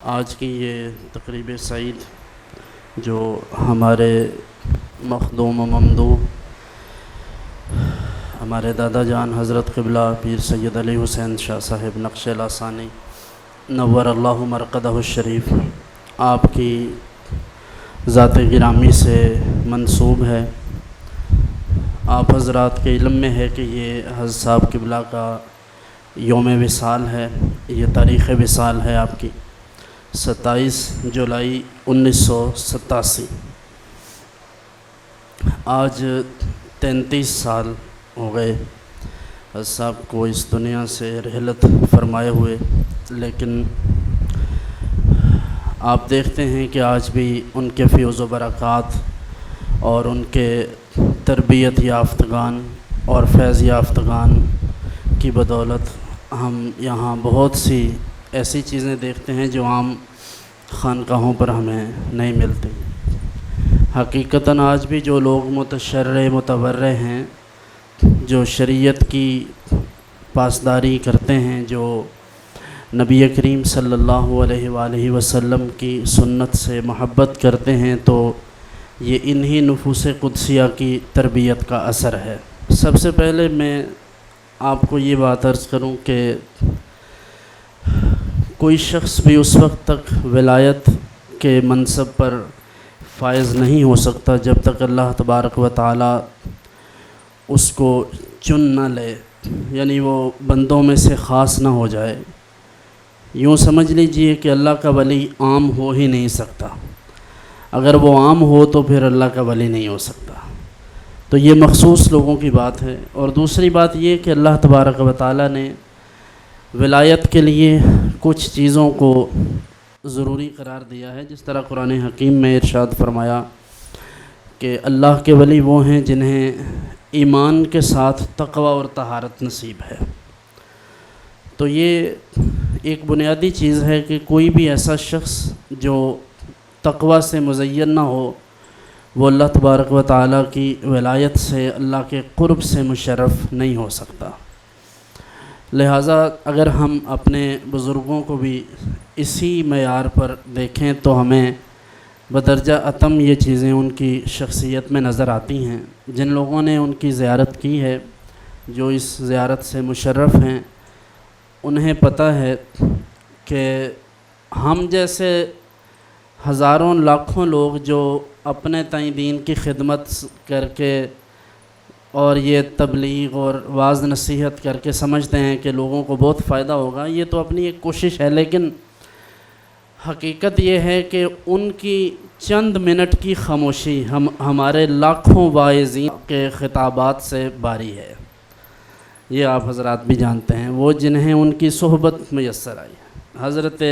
آج کی یہ تقریب سعید جو ہمارے مخدوم و ممدوح ہمارے دادا جان حضرت قبلہ پیر سید علی حسین شاہ صاحب نقش لاثانی نور اللہ مرقدہ الشریف آپ کی ذات گرامی سے منسوب ہے۔ آپ حضرات کے علم میں ہے کہ یہ حضرت صاحب قبلہ کا یوم وصال ہے، یہ تاریخ وصال ہے آپ کی 27 جولائی 1987۔ آج 33 سال ہو گئے حضرت صاحب کو اس دنیا سے رحلت فرمائے ہوئے، لیکن آپ دیکھتے ہیں کہ آج بھی ان کے فیض و برکات اور ان کے تربیت یافتگان اور فیض یافتگان کی بدولت ہم یہاں بہت سی ایسی چیزیں دیکھتے ہیں جو عام خانقاہوں پر ہمیں نہیں ملتی۔ حقیقتاً آج بھی جو لوگ متشرع متورع ہیں، جو شریعت کی پاسداری کرتے ہیں، جو نبی کریم صلی اللہ علیہ وآلہ وسلم کی سنت سے محبت کرتے ہیں، تو یہ انہی نفوس قدسیہ کی تربیت کا اثر ہے۔ سب سے پہلے میں آپ کو یہ بات عرض کروں کہ کوئی شخص بھی اس وقت تک ولایت کے منصب پر فائز نہیں ہو سکتا جب تک اللہ تبارک و تعالی اس کو چن نہ لے، یعنی وہ بندوں میں سے خاص نہ ہو جائے۔ یوں سمجھ لیجئے کہ اللہ کا ولی عام ہو ہی نہیں سکتا، اگر وہ عام ہو تو پھر اللہ کا ولی نہیں ہو سکتا۔ تو یہ مخصوص لوگوں کی بات ہے۔ اور دوسری بات یہ کہ اللہ تبارک و تعالی نے ولایت کے لیے کچھ چیزوں کو ضروری قرار دیا ہے، جس طرح قرآن حکیم میں ارشاد فرمایا کہ اللہ کے ولی وہ ہیں جنہیں ایمان کے ساتھ تقوی اور طہارت نصیب ہے۔ تو یہ ایک بنیادی چیز ہے کہ کوئی بھی ایسا شخص جو تقوی سے مزین نہ ہو، وہ اللہ تبارک و تعالیٰ کی ولایت سے، اللہ کے قرب سے مشرف نہیں ہو سکتا۔ لہٰذا اگر ہم اپنے بزرگوں کو بھی اسی معیار پر دیکھیں تو ہمیں بدرجہ اتم یہ چیزیں ان کی شخصیت میں نظر آتی ہیں۔ جن لوگوں نے ان کی زیارت کی ہے، جو اس زیارت سے مشرف ہیں، انہیں پتہ ہے کہ ہم جیسے ہزاروں لاکھوں لوگ جو اپنے تئیں دین کی خدمت کر کے اور یہ تبلیغ اور واعظ نصیحت کر کے سمجھتے ہیں کہ لوگوں کو بہت فائدہ ہوگا، یہ تو اپنی ایک کوشش ہے، لیکن حقیقت یہ ہے کہ ان کی چند منٹ کی خاموشی ہمارے لاکھوں واعظین کے خطابات سے باری ہے۔ یہ آپ حضرات بھی جانتے ہیں، وہ جنہیں ان کی صحبت میسر آئی۔ حضرت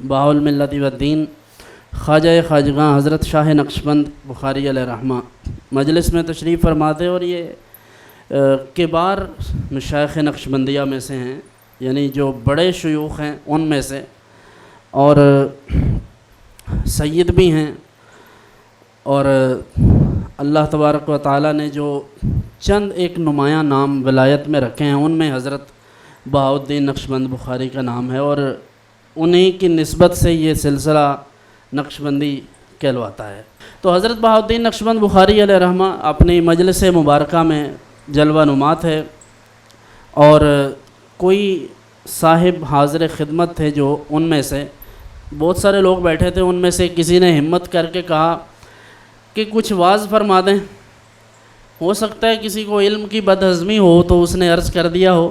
بہاء الملت والدین خواجہ خواجگاں حضرت شاہ نقشبند بخاری علیہ رحمہ مجلس میں تشریف فرماتے، اور یہ کبار مشائخ نقشبندیہ میں سے ہیں، یعنی جو بڑے شیوخ ہیں ان میں سے، اور سید بھی ہیں۔ اور اللہ تبارک و تعالیٰ نے جو چند ایک نمایاں نام ولایت میں رکھے ہیں، ان میں حضرت بہاء الدین نقشبند بخاری کا نام ہے، اور انہی کی نسبت سے یہ سلسلہ نقشبندی کہلواتا ہے۔ تو حضرت بہاء الدین نقشبند بخاری علیہ رحمہ اپنی مجلس مبارکہ میں جلوہ نما تھے، اور کوئی صاحب حاضر خدمت تھے جو ان میں سے بہت سارے لوگ بیٹھے تھے، ان میں سے کسی نے ہمت کر کے کہا کہ کچھ واعظ فرما دیں۔ ہو سکتا ہے کسی کو علم کی بدہضمی ہو تو اس نے عرض کر دیا ہو،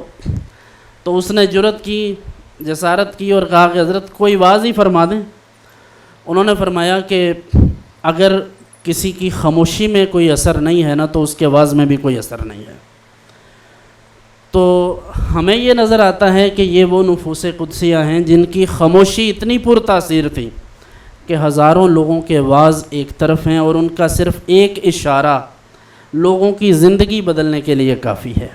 تو اس نے جرأت کی، جسارت کی اور کہا کہ حضرت کوئی واعظ ہی فرما دیں۔ انہوں نے فرمایا کہ اگر کسی کی خاموشی میں کوئی اثر نہیں ہے نا، تو اس کے وعظ میں بھی کوئی اثر نہیں ہے۔ تو ہمیں یہ نظر آتا ہے کہ یہ وہ نفوس قدسیہ ہیں جن کی خاموشی اتنی پر تاثیر تھی کہ ہزاروں لوگوں کے وعظ ایک طرف ہیں، اور ان کا صرف ایک اشارہ لوگوں کی زندگی بدلنے کے لیے کافی ہے۔